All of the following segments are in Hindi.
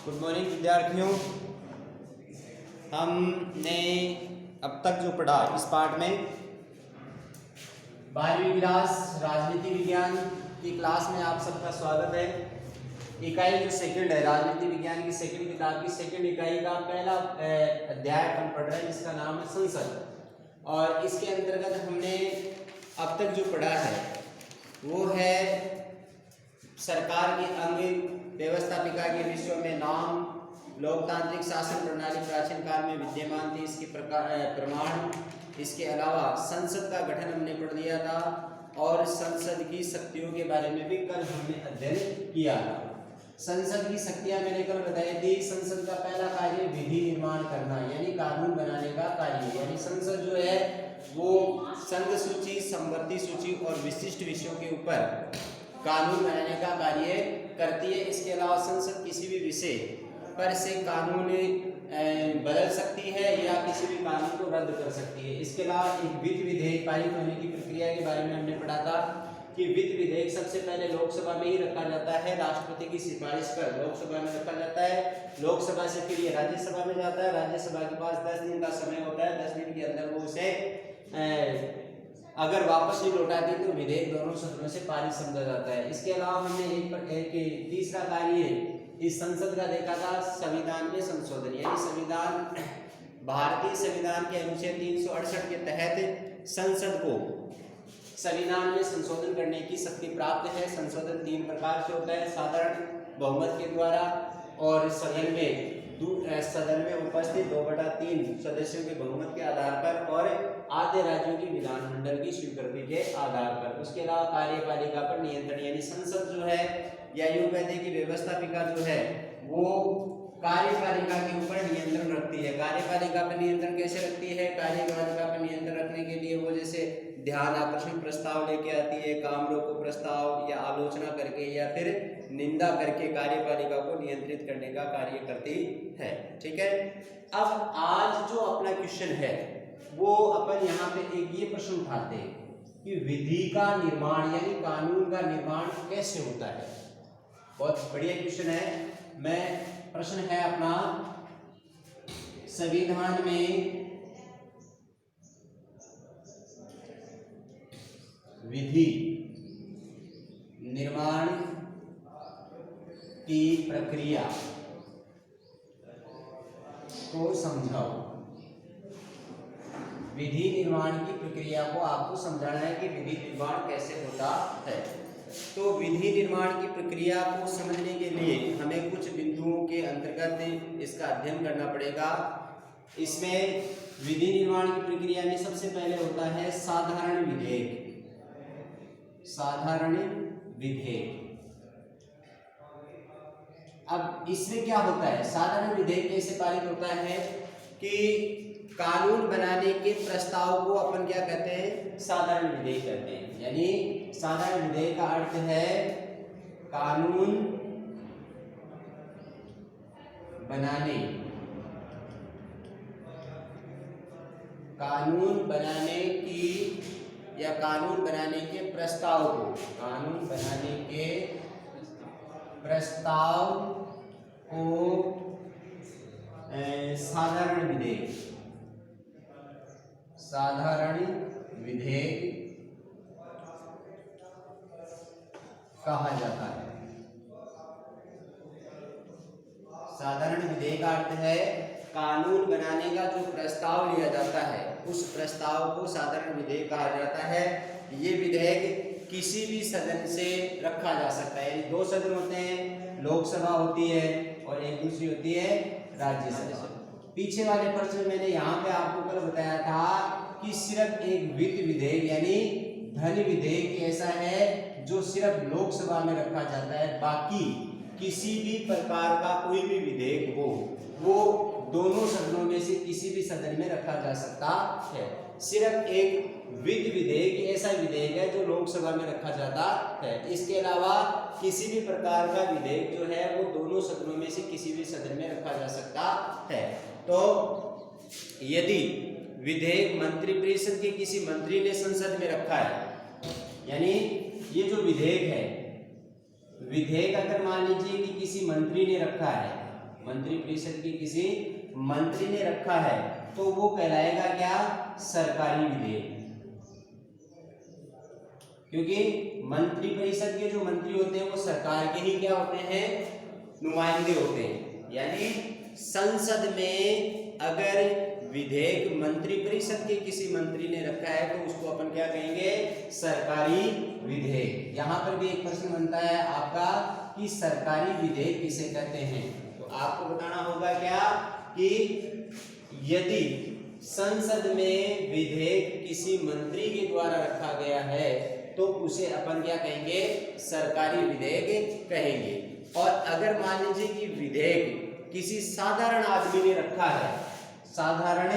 गुड मॉर्निंग विद्यार्थियों। हमने अब तक जो पढ़ा इस पाठ में 12वीं क्लास राजनीति विज्ञान की क्लास में आप सबका स्वागत है। इकाई जो सेकंड है राजनीति विज्ञान की सेकंड किताब की सेकंड इकाई का पहला अध्याय हम पढ़ रहे हैं जिसका नाम है संसद। और इसके अंतर्गत हमने अब तक जो पढ़ा है वो है सरकार के अंग, व्यवस्थापिका के विषयों में नाम, लोकतांत्रिक शासन प्रणाली प्राचीन काल में विद्यमान थी, इसके प्रमाण। इसके अलावा संसद का गठन हमने पढ़ लिया था और संसद की शक्तियों के बारे में भी कल हमने अध्ययन किया था। संसद की शक्तियां मैंने कल बताई थी। संसद का पहला कार्य विधि निर्माण करना यानी कानून बनाने का कार्य, यानी संसद जो है वो संघ सूची, समवर्ती सूची और विशिष्ट विषयों के ऊपर कानून बनाने का कार्य करती है। इसके अलावा संसद किसी भी विषय पर से कानून बदल सकती है या किसी भी कानून को रद्द कर सकती है। इसके अलावा एक वित्त विधेयक पारित होने की प्रक्रिया के बारे में हमने पढ़ा था कि वित्त विधेयक सबसे पहले लोकसभा में ही रखा जाता है, राष्ट्रपति की सिफारिश पर लोकसभा में रखा जाता है। लोकसभा से फिर ये राज्यसभा में जाता है, राज्यसभा के पास 10 दिन का समय होता है, 10 दिन के अंदर वो उसे अगर वापस नहीं लौटाती तो विधेयक दोनों सदनों से पारित समझा जाता है। इसके अलावा हमने एक तीसरा कार्य इस संसद का देखा था संविधान में संशोधन, यानी संविधान भारतीय संविधान के अनुच्छेद 368 के तहत संसद को संविधान में संशोधन करने की शक्ति प्राप्त है। संशोधन 3 प्रकार से होता है, साधारण बहुमत के द्वारा और सदन में उपस्थित 2/3 सदस्यों के बहुमत के आधार पर और आधे राज्यों की विधानमंडल की स्वीकृति के आधार पर। उसके अलावा कार्यपालिका पर नियंत्रण, यानी संसद जो है या यूं कहते हैं कि व्यवस्थापिका जो है वो कार्यपालिका के ऊपर नियंत्रण रखती है। कार्यपालिका पर नियंत्रण कैसे रखती है? कार्यपालिका पर नियंत्रण रखने के लिए वो जैसे ध्यान आकर्षण प्रस्ताव लेके आती है, काम रोको प्रस्ताव या आलोचना करके या फिर निंदा करके कार्यपालिका को नियंत्रित करने का कार्य करती है। ठीक है, अब आज जो अपना क्वेश्चन है वो अपन यहाँ पे एक ये प्रश्न उठाते हैं कि विधि का निर्माण यानी कानून का निर्माण कैसे होता है। बहुत बढ़िया क्वेश्चन है। प्रश्न है अपना, संविधान में विधि निर्माण की प्रक्रिया को समझाओ। विधि निर्माण की प्रक्रिया को आपको समझाना है कि विधि निर्माण कैसे होता है। तो विधि निर्माण की प्रक्रिया को समझने के लिए हमें कुछ बिंदुओं के अंतर्गत इसका अध्ययन करना पड़ेगा। इसमें विधि निर्माण की प्रक्रिया में सबसे पहले होता है साधारण विधेयक। साधारण विधेयक, अब इसमें क्या होता है? साधारण विधेयक कैसे पारित होता है कि कानून बनाने के प्रस्ताव को अपन क्या कहते हैं? साधारण विधेयक कहते हैं। यानी साधारण विधेयक का अर्थ है कानून बनाने की या कानून बनाने के प्रस्ताव को, कानून बनाने के प्रस्ताव को साधारण विधेयक कहा जाता है। साधारण विधेयक का अर्थ है कानून बनाने का जो प्रस्ताव लिया जाता है उस प्रस्ताव को साधारण विधेयक कहा जाता है। ये विधेयक किसी भी सदन से रखा जा सकता है, यानी 2 सदन होते हैं, लोकसभा होती है और एक दूसरी होती है राज्यसभा। पीछे वाले प्रश्न में मैंने यहाँ पे आपको कल बताया था कि सिर्फ एक वित्त विधेयक यानी धन विधेयक ऐसा है जो सिर्फ लोकसभा में रखा जाता है, बाकी किसी भी प्रकार का कोई भी विधेयक हो वो दोनों सदनों में से किसी भी सदन में रखा जा सकता है। सिर्फ एक वित्त विधेयक ऐसा विधेयक है जो लोकसभा में रखा जाता है। इसके अलावा किसी भी प्रकार का विधेयक जो है वो दोनों सदनों में से किसी भी सदन में रखा जा सकता है। तो यदि विधेयक मंत्रिपरिषद के किसी मंत्री ने संसद में रखा है, यानी ये जो विधेयक है, विधेयक अगर मान लीजिए कि किसी मंत्री ने रखा है, मंत्रिपरिषद की किसी मंत्री ने रखा है तो वो कहलाएगा क्या, सरकारी विधेयक। क्योंकि मंत्रिपरिषद के जो मंत्री होते हैं वो सरकार के ही क्या होते हैं, नुमाइंदे होते हैं। यानी संसद में अगर विधेयक मंत्रिपरिषद के किसी मंत्री ने रखा है तो उसको अपन क्या कहेंगे, सरकारी विधेयक। यहाँ पर भी एक प्रश्न बनता है आपका कि सरकारी विधेयक किसे कहते हैं, तो आपको बताना होगा क्या कि यदि संसद में विधेयक किसी मंत्री के द्वारा रखा गया है तो उसे अपन क्या कहेंगे, सरकारी विधेयक कहेंगे। और अगर मान लीजिए कि विधेयक किसी साधारण आदमी ने रखा है, साधारण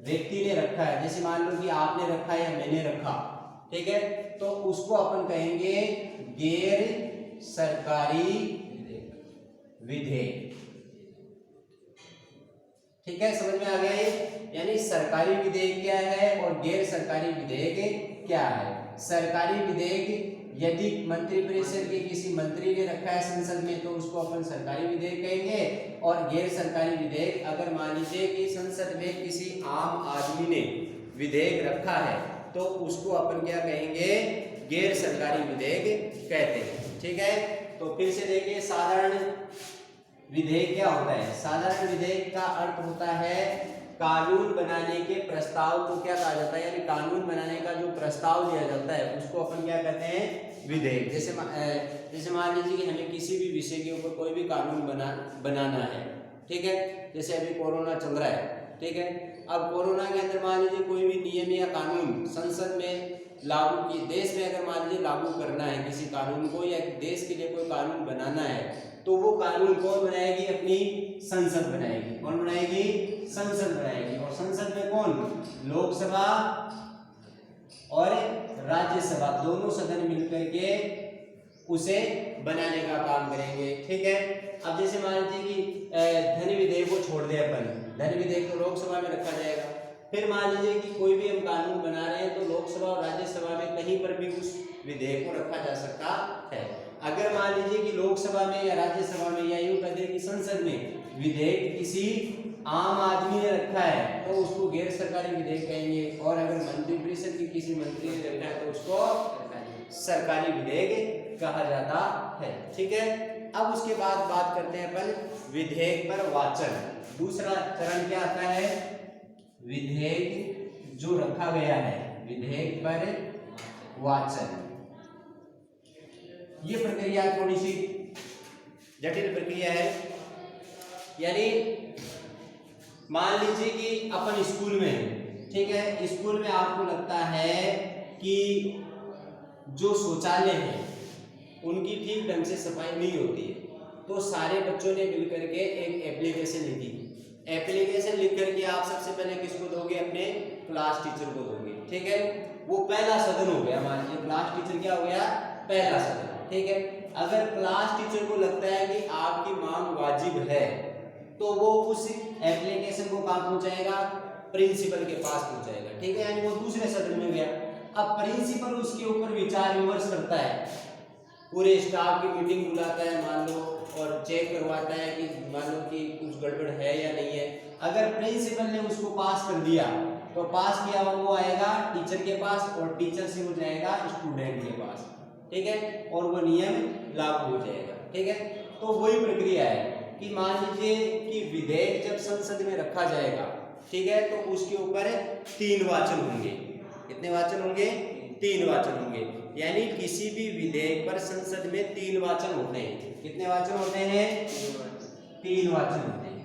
व्यक्ति ने रखा है, जैसे मान लो कि आपने रखा या मैंने रखा, ठीक है, तो उसको अपन कहेंगे गैर सरकारी विधेयक। ठीक है, समझ में आ गया ये। यानी सरकारी विधेयक क्या है और गैर सरकारी विधेयक क्या है। सरकारी विधेयक यदि मंत्रिपरिषद के किसी मंत्री ने रखा है संसद में तो उसको अपन सरकारी विधेयक कहेंगे। और गैर सरकारी विधेयक अगर मान लीजिए कि संसद में किसी आम आदमी ने विधेयक रखा है तो उसको अपन क्या कहेंगे, गैर सरकारी विधेयक कहते हैं। ठीक है, तो फिर से देखिए साधारण विधेयक क्या होता है। साधारण विधेयक का अर्थ होता है कानून बनाने के प्रस्ताव को क्या कहा जाता है, यानी कानून बनाने का जो प्रस्ताव दिया जाता है उसको अपन क्या कहते हैं, विधेयक। जैसे मान लीजिए कि हमें किसी भी विषय के ऊपर कोई भी कानून बनाना है, ठीक है, जैसे अभी कोरोना चल रहा है, ठीक है, अब कोरोना के अंदर मान लीजिए कोई भी नियम या कानून संसद में लागू किए, देश में अगर मान लीजिए लागू करना है किसी कानून को या देश के लिए कोई कानून बनाना है तो वो कानून कौन बनाएगी, अपनी संसद बनाएगी। कौन बनाएगी, संसद बनाएगी। और संसद में कौन, लोकसभा और राज्यसभा दोनों सदन मिलकर के उसे बनाने का काम करेंगे। ठीक है, अब जैसे मान लीजिए कि धन विधेयक को छोड़ दे अपन, धन विधेयक तो लोकसभा में रखा जाएगा। फिर मान लीजिए कि कोई भी हम कानून बना रहे हैं तो लोकसभा और राज्यसभा में कहीं पर भी उस विधेयक को रखा जा सकता है। अगर मान लीजिए कि लोकसभा में या राज्यसभा में या यूं कहते हैं कि संसद में विधेयक किसी आम आदमी ने रखा है तो उसको गैर सरकारी विधेयक कहेंगे। और अगर मंत्रिपरिषद की किसी मंत्री ने रखा है तो उसको सरकारी विधेयक कहा जाता है। ठीक है, अब उसके बाद बात करते हैं अपन विधेयक पर वाचन। दूसरा चरण क्या आता है, विधेयक जो रखा गया है विधेयक पर वाचन। ये प्रक्रिया थोड़ी सी जटिल प्रक्रिया है। यानी मान लीजिए कि अपन स्कूल में हैं, ठीक है, स्कूल में आपको लगता है कि जो शौचालय है उनकी ठीक ढंग से सफाई नहीं होती है, तो सारे बच्चों ने मिलकर के एक एप्लीकेशन लिखी। एप्लीकेशन लिख करके आप सबसे पहले किसको दोगे, अपने क्लास टीचर को दोगे। ठीक है, वो पहला सदन हो गया, मान लीजिए क्लास टीचर क्या हो गया, पहला सदन। ठीक है, अगर क्लास टीचर को लगता है कि आपकी मांग वाजिब है तो वो उस एप्लीकेशन को कहाँ पहुंचाएगा, प्रिंसिपल के पास पहुंचाएगा। ठीक है, यानी वो दूसरे सदन में गया। अब प्रिंसिपल उसके ऊपर विचार विमर्श करता है, पूरे स्टाफ की मीटिंग बुलाता है मान लो, और चेक करवाता है कि मान लो कि कुछ गड़बड़ है या नहीं है। अगर प्रिंसिपल ने उसको पास कर दिया तो पास किया हुआ वो आएगा टीचर के पास और टीचर से हो जाएगा स्टूडेंट के पास। ठीक है, और वो नियम लागू हो जाएगा। ठीक है, तो वही प्रक्रिया है कि मान लीजिए कि विधेयक जब संसद में रखा जाएगा, ठीक है, तो उसके ऊपर 3 वाचन होंगे। कितने वाचन होंगे, 3 वाचन होंगे। यानी किसी भी विधेयक पर संसद में 3 वाचन होते हैं। कितने वाचन होते हैं, 3 वाचन होते हैं।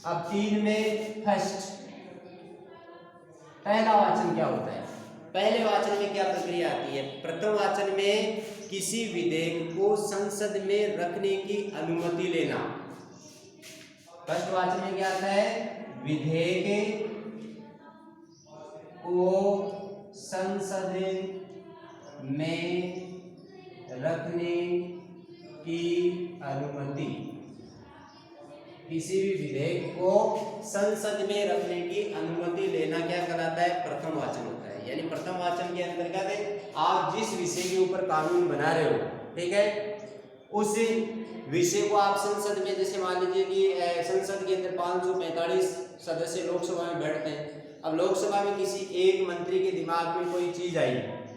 अब 3 में फर्स्ट पहला वाचन क्या होता है, पहले वाचन में क्या प्रक्रिया आती है। प्रथम वाचन में किसी विधेयक को संसद में रखने की अनुमति लेना। फर्स्ट वाचन में क्या आता है, विधेयक को संसद में रखने की अनुमति। किसी भी विधेयक को संसद में रखने की अनुमति लेना क्या कहलाता है, प्रथम वाचन होता है। यानी प्रथम वाचन के अंतर्गत आप जिस विषय के ऊपर कानून बना रहे हो, ठीक है, उस विषय को आप संसद में, जैसे मान लीजिए कि संसद के अंदर 545 सदस्य लोकसभा में बैठते हैं। अब लोकसभा में किसी एक मंत्री के दिमाग में कोई चीज आई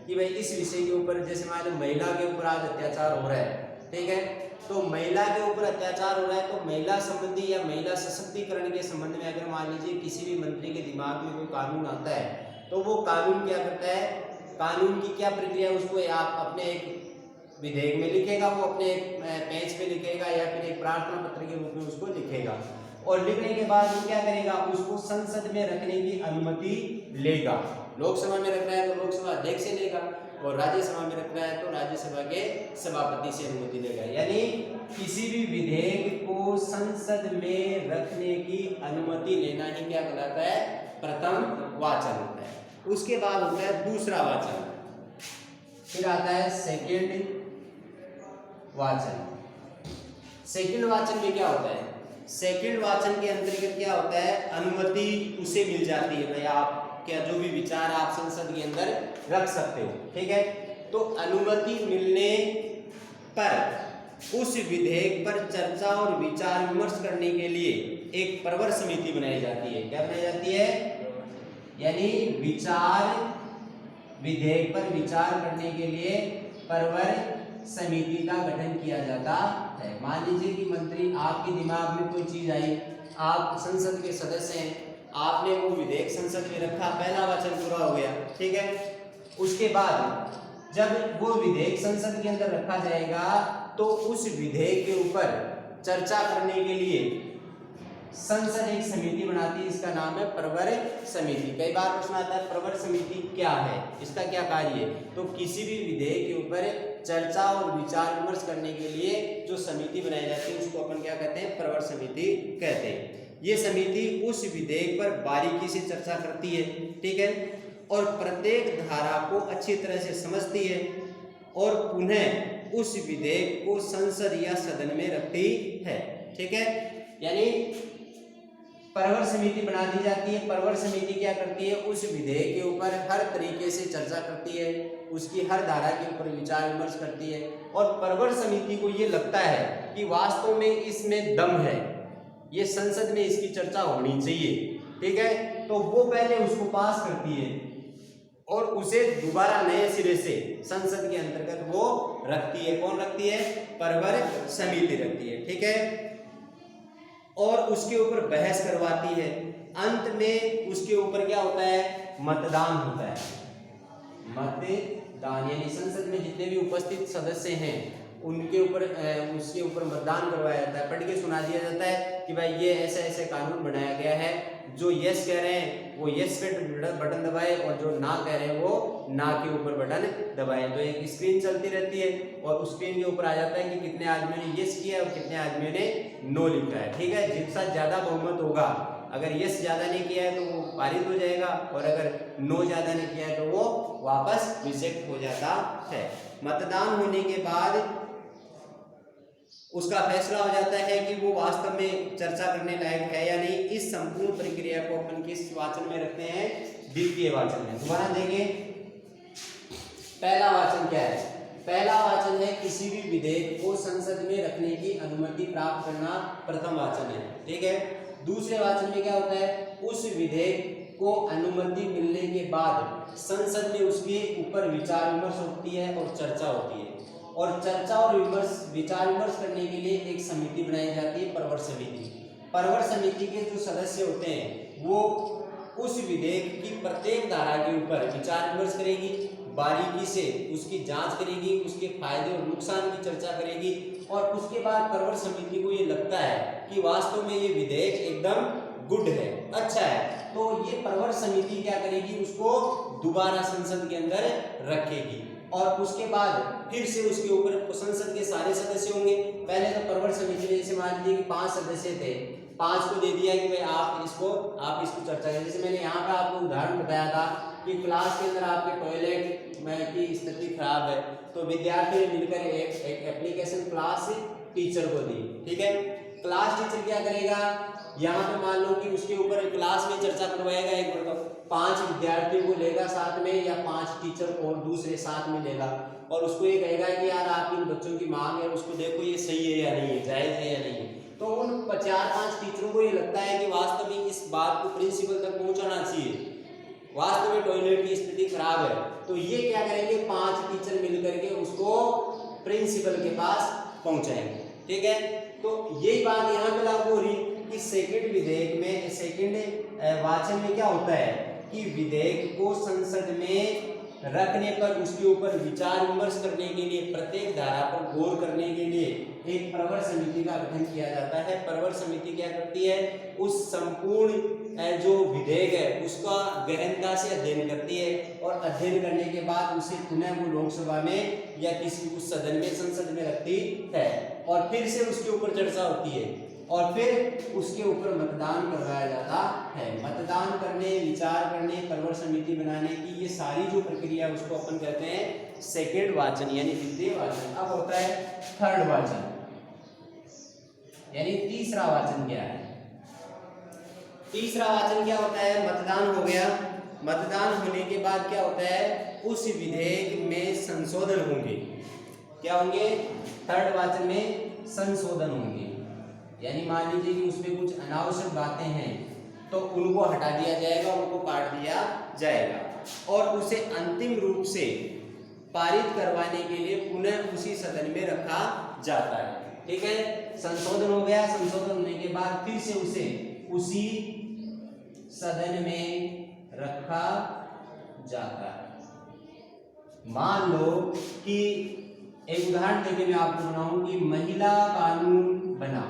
कि भाई इस विषय के ऊपर, जैसे मान लो महिला के ऊपर आज अत्याचार हो रहा है, ठीक है, तो महिला के ऊपर अत्याचार हो रहा है, तो महिला संबंधी या महिला सशक्तिकरण के संबंध में अगर मान लीजिए किसी भी मंत्री के दिमाग में कोई कानून आता है, तो वो कानून क्या करता है, कानून की क्या प्रक्रिया, उसको आप अपने एक विधेयक में लिखेगा, वो अपने एक पेज पे लिखेगा या फिर एक प्रार्थना पत्र के रूप में उसको लिखेगा, और लिखने के बाद वो क्या करेगा, उसको संसद में रखने की अनुमति लेगा। लोकसभा में रखना है तो लोकसभा अध्यक्ष से लेगा, और राज्यसभा में रखना है तो राज्यसभा के सभापति से अनुमति लेगा। यानी किसी भी विधेयक को संसद में रखने की अनुमति लेना ही क्या कहलाता है, प्रथम वाचन होता है। उसके बाद होता है दूसरा वाचन, फिर आता है सेकेंड वाचन। सेकेंड वाचन में क्या होता है, सेकेंड वाचन के अंतर्गत क्या होता है, अनुमति उसे मिल जाती है, भाई आप क्या जो भी विचार आप संसद के अंदर रख सकते हो, ठीक है। तो अनुमति मिलने पर उस विधेयक पर चर्चा और विचार विमर्श करने के लिए एक प्रवर समिति बनाई जाती है। क्या बनाई जाती है, यानी विधेयक पर विचार करने के लिए प्रवर समिति का गठन किया जाता है। मान लीजिए कि मंत्री, आपके दिमाग में कोई चीज आई, आप संसद के सदस्य हैं, आपने वो विधेयक संसद में रखा, पहला वाचन पूरा हो गया, ठीक है। उसके बाद जब वो विधेयक संसद के अंदर रखा जाएगा तो उस विधेयक के ऊपर चर्चा करने के लिए संसद एक समिति बनाती है, इसका नाम है प्रवर समिति। कई बार प्रश्न आता है प्रवर समिति क्या है, इसका क्या कार्य है, तो किसी भी विधेयक के ऊपर चर्चा और विचार विमर्श करने के लिए जो समिति बनाई जाती है उसको अपन क्या कहते हैं, प्रवर समिति कहते हैं। ये समिति उस विधेयक पर बारीकी से चर्चा करती है, ठीक है, और प्रत्येक धारा को अच्छी तरह से समझती है और पुनः उस विधेयक को संसद या सदन में रखती है, ठीक है। यानी प्रवर समिति बना दी जाती है। प्रवर समिति क्या करती है, उस विधेयक के ऊपर हर तरीके से चर्चा करती है, उसकी हर धारा के ऊपर विचार विमर्श करती है, और प्रवर समिति को ये लगता है कि वास्तव में इसमें दम है, ये संसद में इसकी चर्चा होनी चाहिए, ठीक है, तो वो पहले उसको पास करती है और उसे दोबारा नए सिरे से संसद के अंतर्गत वो रखती है। कौन रखती है, प्रवर समिति रखती है, ठीक है, और उसके ऊपर बहस करवाती है। अंत में उसके ऊपर क्या होता है, मतदान होता है। मतदान यानी संसद में जितने भी उपस्थित सदस्य हैं उनके ऊपर उसके ऊपर मतदान करवाया जाता है, पढ़ के सुना दिया जाता है कि भाई ये ऐसे ऐसे कानून बनाया गया है, जो यस कह रहे हैं वो यस पे बटन दबाए और जो ना कह रहे हैं वो ना के ऊपर बटन दबाए। तो एक स्क्रीन चलती रहती है और उस स्क्रीन के ऊपर आ जाता है कि कितने आदमियों ने यस किया और कितने आदमियों ने नो लिखा है, ठीक है। जिसका ज्यादा बहुमत होगा, अगर यस ज्यादा नहीं किया है तो वो पारित हो जाएगा, और अगर नो ज्यादा नहीं किया है तो वो वापस रिजेक्ट हो जाता है। मतदान होने के बाद उसका फैसला हो जाता है कि वो वास्तव में चर्चा करने लायक है या नहीं। इस संपूर्ण प्रक्रिया को अपन किस वाचन में रखते हैं, द्वितीय वाचन में। दोबारा देंगे, पहला वाचन क्या है, पहला वाचन है किसी भी विधेयक को संसद में रखने की अनुमति प्राप्त करना, प्रथम वाचन है, ठीक है। दूसरे वाचन में क्या होता है, उस विधेयक को अनुमति मिलने के बाद संसद में उसके ऊपर विचार विमर्श होती है और चर्चा होती है, और चर्चा और विचार विमर्श करने के लिए एक समिति बनाई जाती है, प्रवर समिति। प्रवर समिति के जो सदस्य होते हैं वो उस विधेयक की प्रत्येक धारा के ऊपर विचार विमर्श करेगी, बारीकी से उसकी जांच करेगी, उसके फायदे और नुकसान की चर्चा करेगी, और उसके बाद प्रवर समिति को ये लगता है कि वास्तव में ये विधेयक एकदम गुड है, अच्छा है, तो ये प्रवर समिति क्या करेगी, उसको दोबारा संसद के अंदर रखेगी, और उसके बाद फिर से उसके ऊपर संसद के सारे सदस्य होंगे। पहले तो प्रवर समिति में जैसे मान लीजिए कि 5 सदस्य थे, 5 को दे दिया कि भाई आप इसको चर्चा करें। जैसे मैंने यहाँ पे आपको उदाहरण बताया था कि क्लास के अंदर आपके टॉयलेट में की स्थिति खराब है, तो विद्यार्थी ने मिलकर एक एप्लीकेशन क्लास टीचर को दी, ठीक है। क्लास टीचर क्या करेगा, यहाँ पे मान लो कि उसके ऊपर क्लास में चर्चा करवाएगा, एक 5 विद्यार्थियों को लेगा साथ में, या 5 टीचर और दूसरे साथ में लेगा, और उसको ये कहेगा कि यार आप इन बच्चों की मांग है उसको देखो ये सही है या नहीं है, जायज है या नहीं है। तो उन 4-5 टीचरों को ये लगता है कि वास्तविक इस बात को प्रिंसिपल तक पहुंचाना चाहिए, वास्तव में टॉयलेट की स्थिति खराब है, तो ये क्या करेंगे 5 टीचर मिलकर के उसको प्रिंसिपल के पास पहुंचाएंगे। ठीक है, तो यही बात यहाँ पे लागू हो रही कि सेकंड विधेयक में, सेकंड वाचन में क्या होता है कि विधेयक को संसद में रखने पर उसके ऊपर विचार विमर्श करने के लिए, प्रत्येक धारा पर गौर करने के लिए एक प्रवर समिति का गठन किया जाता है। प्रवर समिति क्या करती है, उस संपूर्ण जो विधेयक है उसका गहनता से अध्ययन करती है और अध्ययन करने के बाद उसे पुनः वो लोकसभा में या किसी उस सदन में, संसद में रखती है और फिर से उसके ऊपर चर्चा होती है और फिर उसके ऊपर मतदान करवाया जाता है। मतदान करने, विचार करने, प्रवर समिति बनाने की ये सारी जो प्रक्रिया है उसको अपन कहते हैं सेकंड वाचन यानी द्वितीय वाचन। अब होता है थर्ड वाचन यानी तीसरा वाचन। क्या है तीसरा वाचन? क्या होता है, मतदान हो गया, मतदान होने के बाद क्या होता है, उस विधेयक में संशोधन होंगे। क्या होंगे? थर्ड वाचन में संशोधन होंगे, यानी मान लीजिए कि उसमें कुछ अनावश्यक बातें हैं तो उनको हटा दिया जाएगा, उनको काट दिया जाएगा और उसे अंतिम रूप से पारित करवाने के लिए पुनः उसी सदन में रखा जाता है। ठीक है, संशोधन हो गया, संशोधन होने के बाद फिर से उसे उसी सदन में रखा जाता है। मान लो कि एक उदाहरण देके मैं आपको बनाऊं कि महिला कानून बना,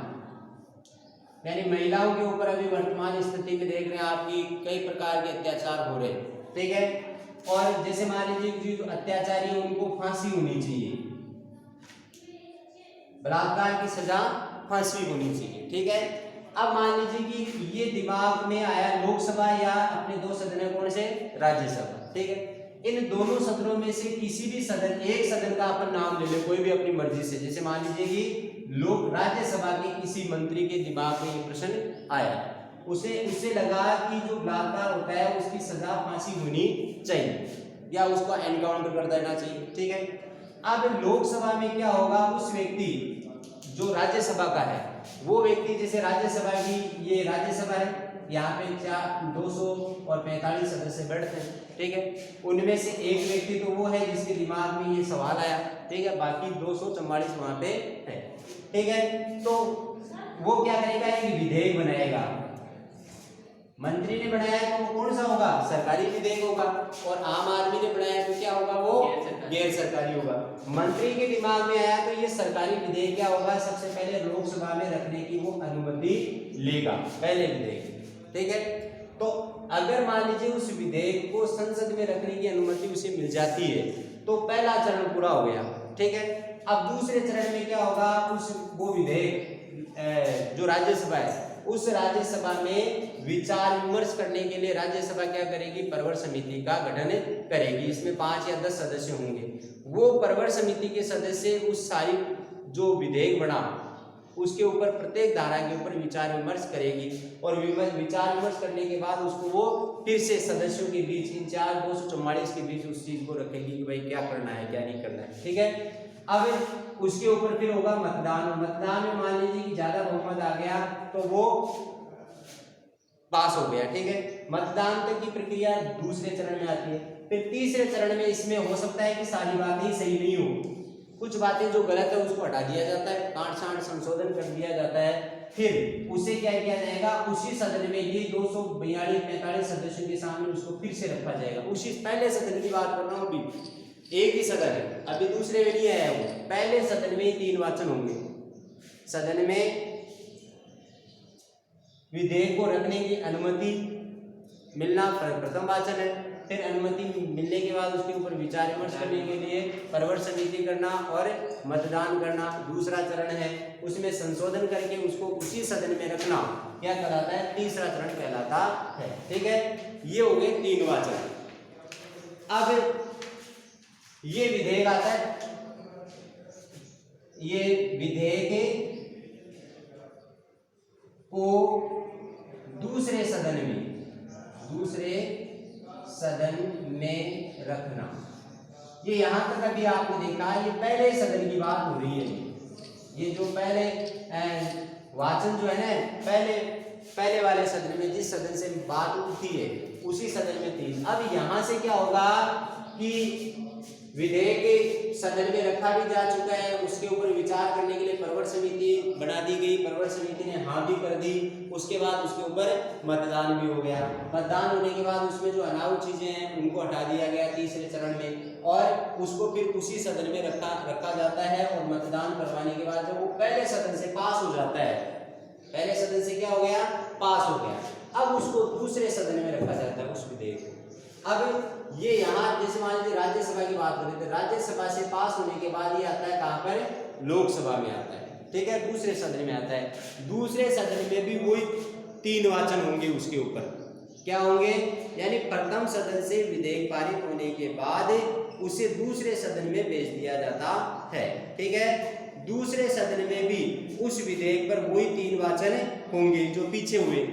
यानी महिलाओं के ऊपर अभी वर्तमान स्थिति में देख रहे हैं आपकी कई प्रकार के अत्याचार हो रहे हैं। ठीक है, और जैसे मान लीजिए जो अत्याचारी है उनको फांसी होनी चाहिए, बलात्कार की सजा फांसी होनी चाहिए। ठीक है, अब मान लीजिए कि ये दिमाग में आया लोकसभा या अपने दो सदन है, कौन से? राज्यसभा। ठीक है, इन दोनों सदनों में से किसी भी सदन, एक सदन का अपन नाम ले ले कोई भी अपनी मर्जी से, जैसे मान लीजिए कि लोक राज्यसभा के किसी मंत्री के दिमाग में ये प्रश्न आया, उसे लगा कि जो बलात्कार होता है उसकी सजा फांसी होनी चाहिए या उसको एनकाउंटर कर देना चाहिए। ठीक है, अब लोकसभा में क्या होगा, उस व्यक्ति जो राज्यसभा का है वो व्यक्ति, जैसे राज्यसभा की ये राज्यसभा है, यहाँ पे 245 सदस्य बैठते हैं। ठीक है, उनमें से एक व्यक्ति तो वो है जिसके दिमाग में ये सवाल आया। ठीक है, बाकी 244 वहां पे है। ठीक है, तो वो क्या करेगा, एक विधेयक बनाएगा। मंत्री ने बनाया तो वो कौन सा होगा? सरकारी विधेयक होगा, और आम आदमी ने बनाया तो क्या होगा? वो गैर सरकारी होगा। मंत्री के दिमाग में आया तो ये सरकारी विधेयक क्या होगा, सबसे पहले लोकसभा में रखने की वो अनुमति लेगा, पहले विधेयक। ठीक है, तो अगर मान लीजिए उस विधेयक को संसद में रखने की अनुमति उसे मिल जाती है तो पहला चरण पूरा हो गया। ठीक है, अब दूसरे चरण में क्या होगा, उस वो विधेयक जो राज्यसभा है उस राज्यसभा में विचार विमर्श करने के लिए राज्यसभा क्या करेगी, प्रवर समिति का गठन करेगी। इसमें 5 या 10 सदस्य होंगे। वो प्रवर समिति के सदस्य उस सारी जो विधेयक बना उसके ऊपर, प्रत्येक धारा के ऊपर विचार विमर्श करेगी और विचार विमर्श करने के बाद उसको वो फिर से सदस्यों के बीच, इन 244 के बीच उस चीज को रखेगी कि भाई क्या करना है क्या नहीं करना है। ठीक है, अब उसके ऊपर फिर होगा मतदान। मतदान में मान लीजिए कि ज्यादा बहुमत आ गया तो वो पास हो गया। ठीक है, मतदान तक की प्रक्रिया दूसरे चरण में आती है। फिर तीसरे चरण में इसमें हो सकता है कि सारी बातें सही नहीं हो, कुछ बातें जो गलत है उसको हटा दिया जाता है, काट छांट संशोधन कर दिया जाता है। फिर उसे क्या किया जाएगा, उसी सदन में ये 242-45 सदस्यों के सामने उसको फिर से रखा जाएगा। उसी पहले सदन की बात कर रहा हूँ, अभी एक ही सदन है, अभी दूसरे में नहीं आया वो। पहले सदन में 3 वाचन होंगे। सदन में विधेयक को रखने की अनुमति मिलना प्रथम वाचन है, फिर अनुमति मिलने के बाद उसके ऊपर विचार विमर्श करने के लिए प्रवर समिति करना और मतदान करना दूसरा चरण है। उसमें संशोधन करके उसको उसी सदन में रखना क्या कहलाता है, तीसरा चरण कहलाता है। ठीक है, ये हो गए 3 वाचन। अब ये विधेयक आता है, ये विधेयक को दूसरे सदन में रखना, ये यहाँ तक अभी आपने देखा, ये पहले सदन की बात हो रही है। ये जो पहले वाचन जो है ना, पहले वाले सदन में जिस सदन से बात उठी है उसी सदन में थी। अब यहाँ से क्या होगा कि विधेयक सदन में रखा भी जा चुका है, उसके ऊपर विचार करने के लिए प्रवर समिति बना दी गई, प्रवर समिति ने हाँ भी कर दी, उसके बाद उसके ऊपर मतदान भी हो गया। मतदान होने के बाद उसमें जो अनाव चीजें हैं उनको हटा दिया गया तीसरे चरण में, और उसको फिर उसी सदन में रखा जाता है। और मतदान करवाने के बाद जब वो पहले सदन से पास हो जाता है, पहले सदन से क्या हो गया, पास हो गया, अब उसको दूसरे सदन में रखा जाता है उस विधेयक को। अब ये यहाँ जैसे मान लीजिए राज्यसभा की बात करें तो राज्यसभा से पास होने के बाद ये आता है कहाँ पर, लोकसभा में आता है, ठीक है, दूसरे सदन में आता है। दूसरे सदन में भी वही 3 वाचन होंगे उसके ऊपर, क्या होंगे, यानी प्रथम सदन से विधेयक पारित होने के बाद उसे दूसरे सदन में भेज दिया जाता है, ठीक है। दूसरे सदन में भी उस विधेयक पर वही 3 वाचन होंगे जो पीछे हुए,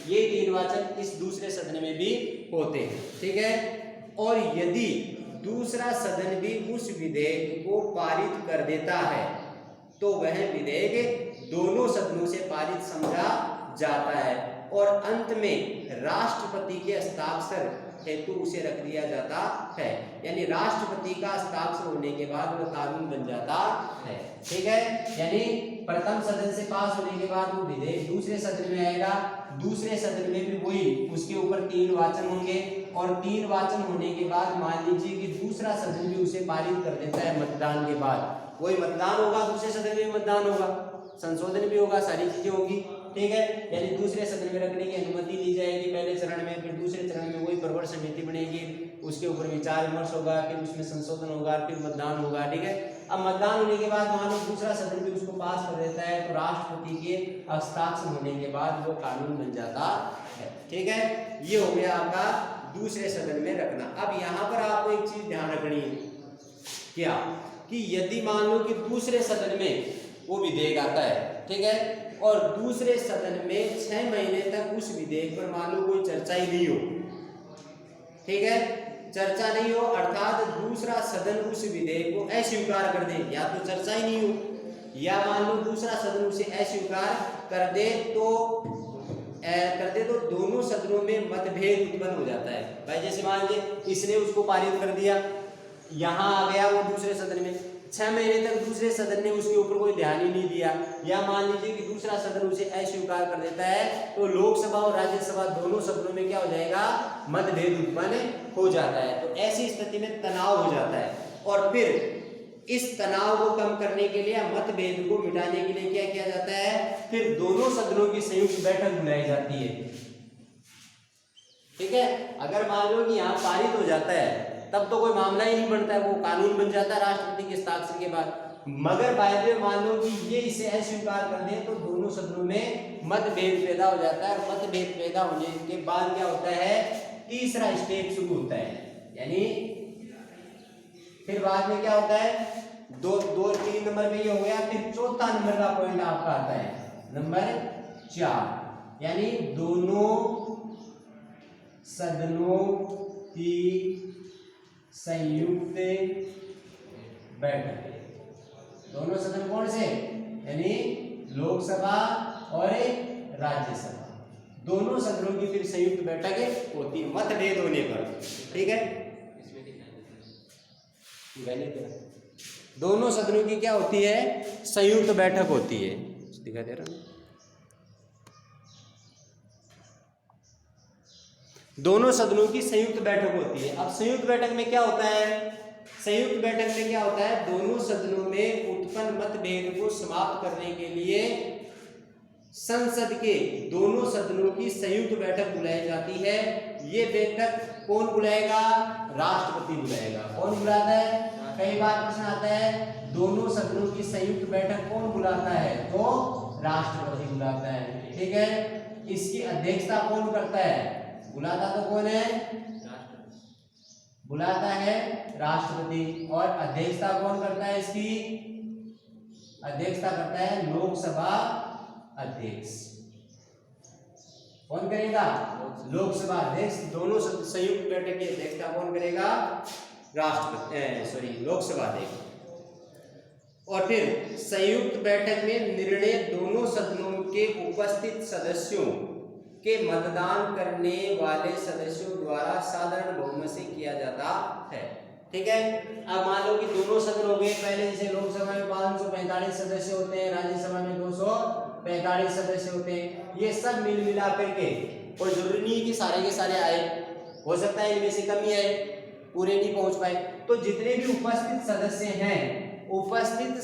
ये 3 वाचन इस दूसरे सदन में भी होते हैं, ठीक है। और यदि दूसरा सदन भी उस विधेयक को पारित कर देता है तो वह विधेयक दोनों सदनों से पारित समझा जाता है और अंत में राष्ट्रपति के हस्ताक्षर हेतु उसे रख दिया जाता है, यानी राष्ट्रपति का हस्ताक्षर होने के बाद वह कानून बन जाता है, ठीक है। यानी प्रथम सदन से पास होने के बाद वो विधेयक दूसरे सदन में आएगा, दूसरे सदन में भी वही उसके ऊपर 3 वाचन होंगे, और 3 वाचन होने के बाद मान लीजिए कि दूसरा सदन भी उसे पारित कर देता है मतदान के बाद, वही मतदान होगा, दूसरे सदन में मतदान होगा, संशोधन भी होगा, सारी चीजें होगी, ठीक है। यानी दूसरे सदन में रखने की अनुमति दी जाएगी पहले चरण में, फिर दूसरे चरण में वही प्रवर समिति बनेगी, उसके ऊपर विचार विमर्श होगा, फिर उसमें संशोधन होगा, फिर मतदान होगा, ठीक है। अब मतदान होने के बाद मान लो दूसरा सदन भी उसको पास कर देता है तो राष्ट्रपति के हस्ताक्षर होने के बाद वो कानून बन जाता है, ठीक है। ये हो गया आपका दूसरे सदन में रखना। अब यहाँ पर आपको एक चीज ध्यान रखनी है, क्या कि यदि मान लो कि दूसरे सदन में वो विधेयक आता है, ठीक है, और दूसरे सदन में 6 महीने तक उस विधेयक पर मान लो कोई चर्चा ही नहीं हो, ठीक है, चर्चा नहीं हो, अर्थात दूसरा सदन उस विधेयक को अस्वीकार कर दे, या तो चर्चा ही नहीं हो, या मान लो दूसरा सदन उसे अस्वीकार कर दे तो दोनों सदनों में मतभेद उत्पन्न हो जाता है। भाई जैसे मान लीजिए इसने उसको पारित कर दिया, यहाँ आ गया वो दूसरे सदन में, 6 महीने तक दूसरे सदन ने उसके ऊपर कोई ध्यान ही नहीं दिया, या मान लीजिए कि दूसरा सदन उसे अस्वीकार कर देता है, तो लोकसभा और राज्यसभा दोनों सदनों में क्या हो जाएगा, मतभेद उत्पन्न हो जाता है। तो ऐसी स्थिति में तनाव हो जाता है, और फिर इस तनाव को कम करने के लिए, मतभेद को मिटाने के लिए क्या किया जाता है, फिर दोनों सदनों की संयुक्त बैठक बुलाई जाती है, ठीक है। अगर मान लो कि यहाँ पारित हो जाता है तब तो कोई मामला ही नहीं बनता है, वो कानून बन जाता है राष्ट्रपति के हस्ताक्षर के बाद। मगर बाय मान लो कि ये इसे अस्वीकार कर दे तो दोनों सदनों में मतभेद पैदा हो जाता है, और मतभेद पैदा होने के बाद क्या होता है, तीसरा स्टेप शुरू होता है, यानी फिर बाद में क्या होता है, 3 नंबर में ये हो गया, फिर चौथा नंबर का पॉइंट आपका आता है नंबर 4, यानी दोनों सदनों की संयुक्त बैठक। दोनों सदन कौन से, यानी लोकसभा और राज्यसभा, दोनों सदनों की फिर संयुक्त बैठक होती है मतभेद होने पर, ठीक है। दोनों सदनों की क्या होती है, संयुक्त बैठक होती है, दिखा दे रहा हूं, दोनों सदनों की संयुक्त बैठक होती है। अब संयुक्त बैठक में क्या होता है, संयुक्त बैठक में क्या होता है, दोनों सदनों में उत्पन्न मतभेद को समाप्त करने के लिए संसद के दोनों सदनों की संयुक्त बैठक बुलाई जाती है। ये बैठक कौन बुलाएगा, राष्ट्रपति बुलाएगा। कौन बुलाता है, कई बार प्रश्न आता है दोनों सदनों की संयुक्त बैठक कौन बुलाता है, तो राष्ट्रपति बुलाता है, ठीक है। इसकी अध्यक्षता कौन करता है, बुलाता तो कौन है, बुलाता है राष्ट्रपति, और अध्यक्षता कौन करता है, इसकी अध्यक्षता करता है लोकसभा अध्यक्ष। कौन करेगा, लोकसभा अध्यक्ष। दोनों संयुक्त बैठक की अध्यक्षता कौन करेगा, लोकसभा अध्यक्ष। और फिर संयुक्त बैठक में निर्णय दोनों सदनों के उपस्थित सदस्यों के मतदान करने वाले सदस्यों द्वारा साधारण बहुमत से किया जाता है। ठीक है, अब मान लो कि दोनों सदन हो गए, पहले जैसे लोकसभा में 545 सदस्य होते हैं, राज्यसभा में 245 सदस्य होते हैं, ये सब मिल मिला करके, और जरूरी नहीं कि सारे के सारे आए, हो सकता है इनमें से कम ही आए, पूरे नहीं पहुंच पाए, तो जितने भी उपस्थित सदस्य हैं, उपस्थित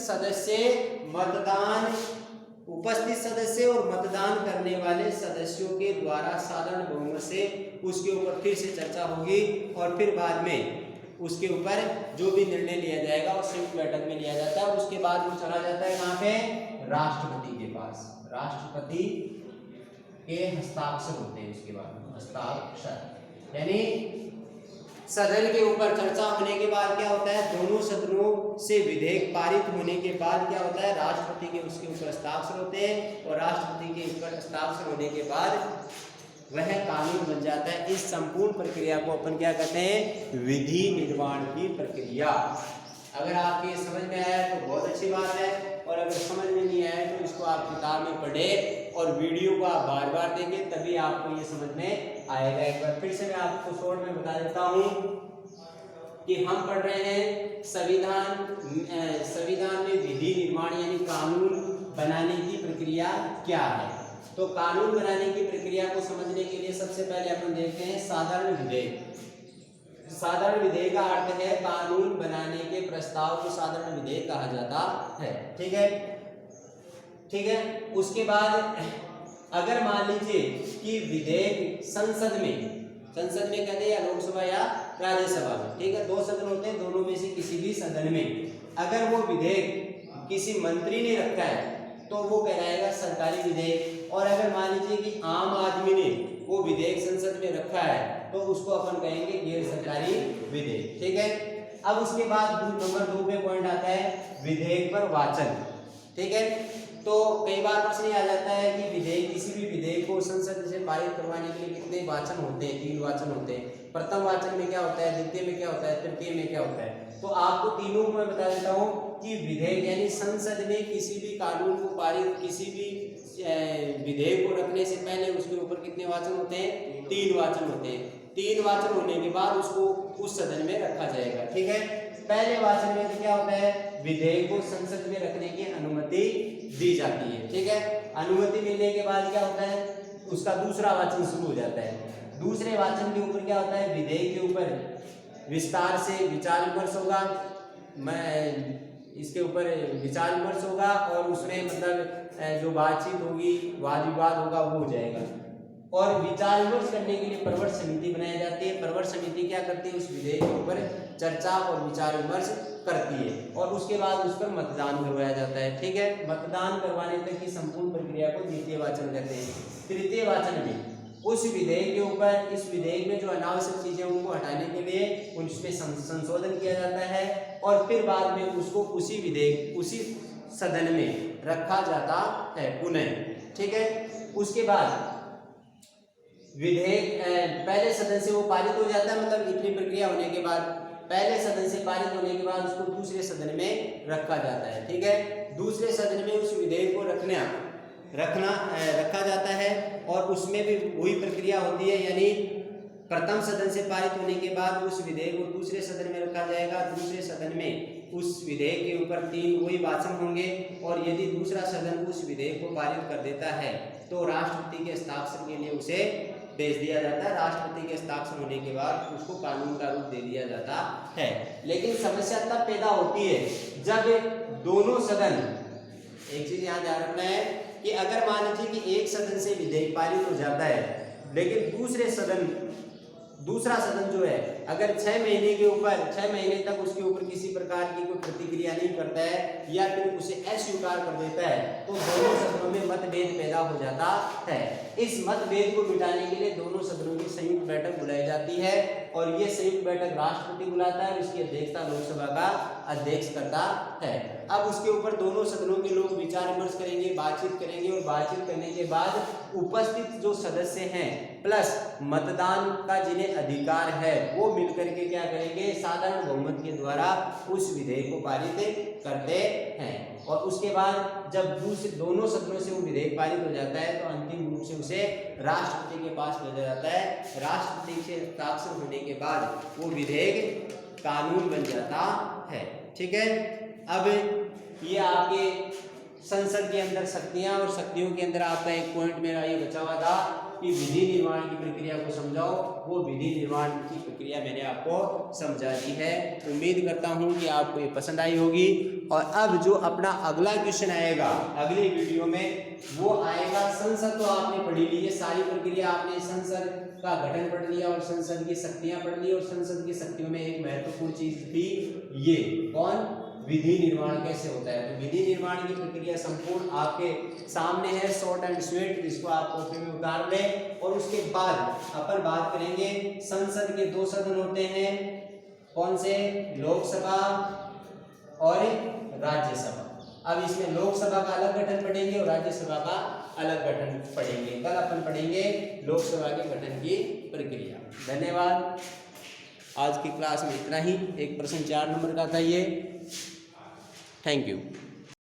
सदस्य और मतदान करने वाले सदस्यों के द्वारा साधारण बहुमत से उसके ऊपर फिर से चर्चा होगी, और फिर बाद में उसके ऊपर जो भी निर्णय लिया जाएगा वो संयुक्त बैठक में लिया जाता है। और उसके बाद वो चला जाता है कहाँ पे, राष्ट्रपति के पास, राष्ट्रपति के हस्ताक्षर होते हैं, उसके बाद हस्ताक्षर, यानी सदन के ऊपर चर्चा होने के बाद क्या होता है, दोनों सदनों से विधेयक पारित होने के बाद क्या होता है, राष्ट्रपति के उसके ऊपर हस्ताक्षर होते हैं, और राष्ट्रपति के ऊपर हस्ताक्षर होने के बाद वह कानून बन जाता है। इस संपूर्ण प्रक्रिया को अपन क्या कहते हैं, विधि निर्माण की प्रक्रिया। अगर आपके समझ में आया तो बहुत अच्छी बात है, और अगर समझ में नहीं आया तो इसको आप किताब में पढ़े और वीडियो को आप बार बार देखें, तभी आपको ये समझ में आएगा। एक बार फिर से मैं आपको शॉर्ट में बता देता हूँ कि हम पढ़ रहे हैं संविधान में विधि निर्माण यानी कानून बनाने की प्रक्रिया क्या है। तो कानून बनाने की प्रक्रिया को समझने के लिए सबसे पहले अपन देखते हैं साधारण विधेयक। साधारण विधेयक का अर्थ है कानून बनाने के प्रस्ताव को साधारण विधेयक कहा जाता है। ठीक है, ठीक है। उसके बाद अगर मान लीजिए कि विधेयक संसद में कहते हैं, या लोकसभा या राज्यसभा में, ठीक है, दो सदन होते हैं, दोनों में से किसी भी सदन में अगर वो विधेयक किसी मंत्री ने रखा है तो वो कहलाएगा सरकारी विधेयक। और अगर मान लीजिए कि आम आदमी ने वो विधेयक संसद में रखा है तो उसको अपन कहेंगे गैर सरकारी विधेयक। ठीक है, अब उसके बाद नंबर 2 पे पॉइंट आता है विधेयक पर वाचन। ठीक है, तो कई बार प्रश्न आ जाता है कि विधेयक, किसी भी विधेयक को संसद से पारित करवाने के लिए कितने वाचन होते हैं, 3 वाचन होते हैं। प्रथम वाचन में क्या होता है, द्वितीय में क्या होता है, तृतीय में क्या होता है। तो आपको तीनों को मैं बता देता हूँ कि विधेयक यानी संसद में किसी भी कानून को पारित, किसी भी विधेयक को रखने से पहले उसके ऊपर कितने वाचन होते हैं, 3 वाचन होते हैं। 3 वाचन होने के बाद उसको उस सदन में रखा जाएगा। ठीक है, पहले वाचन में तो क्या होता है, विधेयक को संसद में रखने की अनुमति दी जाती है। ठीक है, अनुमति मिलने के बाद क्या होता है, उसका दूसरा वाचन शुरू हो जाता है। दूसरे वाचन के ऊपर क्या होता है, विधेयक के ऊपर विस्तार से विचार विमर्श होगा, इसके ऊपर विचार विमर्श होगा, और उसमें मतलब जो बातचीत होगी, वाद विवाद होगा, वो हो जाएगा। और विचार विमर्श करने के लिए प्रवर समिति बनाई जाती है। प्रवर समिति क्या करती है, उस विधेयक के ऊपर चर्चा और विचार विमर्श करती है, और उसके बाद उस पर मतदान करवाया जाता है। ठीक है, मतदान करवाने तक की संपूर्ण प्रक्रिया को द्वितीय वाचन कहते हैं। तृतीय वाचन में उस विधेयक के ऊपर, इस विधेयक में जो अनावश्यक चीजें उनको हटाने के लिए उसमें संशोधन किया जाता है, और फिर बाद में उसको उसी विधेयक उसी सदन में रखा जाता है पुनः। ठीक है, उसके बाद विधेयक पहले सदन से वो पारित हो जाता है, मतलब इतनी प्रक्रिया होने के बाद पहले सदन से पारित होने के बाद उसको दूसरे सदन में रखा जाता है। ठीक है, दूसरे सदन में उस विधेयक को रखा जाता है, और उसमें भी वही प्रक्रिया होती है, यानी प्रथम सदन से पारित होने के बाद उस विधेयक को दूसरे सदन में रखा जाएगा। दूसरे सदन में उस विधेयक के ऊपर 3 वही वाचन होंगे, और यदि दूसरा सदन उस विधेयक को पारित कर देता है तो राष्ट्रपति के हस्ताक्षर के लिए उसे भेज दिया जाता है। राष्ट्रपति के हस्ताक्षर होने के बाद उसको कानून का रूप दे दिया जाता है। लेकिन समस्या तब पैदा होती है जब दोनों सदन, एक चीज यहाँ ध्यान रखना है कि अगर मान लीजिए कि एक सदन से विधेयक पारित हो जाता है, लेकिन दूसरा सदन जो है अगर 6 महीने तक उसके ऊपर किसी प्रकार की कोई प्रतिक्रिया नहीं करता है, या फिर उसे अस्वीकार कर देता है, तो दोनों सदनों में मतभेद पैदा हो जाता है। इस मतभेद को मिटाने के लिए दोनों सदनों की संयुक्त बैठक बुलाई जाती है, और ये संयुक्त बैठक राष्ट्रपति बुलाता है, उसकी अध्यक्षता लोकसभा का अध्यक्ष करता है। अब उसके ऊपर दोनों सदनों के लोग विचार विमर्श करेंगे, बातचीत करेंगे, और बातचीत करने के बाद उपस्थित जो सदस्य हैं प्लस मतदान का जिन्हें अधिकार है वो मिलकर के क्या करेंगे, साधारण बहुमत के द्वारा उस विधेयक को पारित करते हैं। और उसके बाद जब दोनों सदनों से वो विधेयक पारित हो जाता है तो अंतिम रूप से उसे राष्ट्रपति के पास भेजा जाता है। राष्ट्रपति से हस्ताक्षर होने के बाद वो विधेयक कानून बन जाता है। ठीक है, अब ये आपके संसद के अंदर शक्तियां और शक्तियों के अंदर आपका एक पॉइंट मेरा ये बचा हुआ था कि विधि निर्माण की प्रक्रिया को समझाओ। वो विधि निर्माण की प्रक्रिया मैंने आपको समझा दी है। उम्मीद करता हूं कि आपको ये पसंद आई होगी। और अब जो अपना अगला क्वेश्चन आएगा अगली वीडियो में, वो आएगा संसद। तो आपने पढ़ी ली, ये सारी प्रक्रिया आपने संसद का गठन पढ़ लिया और संसद की शक्तियां पढ़ ली। और संसद की शक्तियों में एक महत्वपूर्ण चीज थी, ये कौन, विधि निर्माण कैसे होता है। तो विधि निर्माण की प्रक्रिया संपूर्ण आपके सामने है, शॉर्ट एंड स्वीट, इसको आप कॉपी में उतार लें। और उसके बाद अपन बात करेंगे, संसद के दो सदन होते हैं, कौन से, लोकसभा और राज्यसभा। अब इसमें लोकसभा का अलग गठन पढ़ेंगे और राज्यसभा का अलग गठन पढ़ेंगे। कल अपन पढ़ेंगे लोकसभा के गठन की प्रक्रिया। धन्यवाद। आज की क्लास में इतना ही। एक प्रश्न 4 नंबर का था ये। Thank you.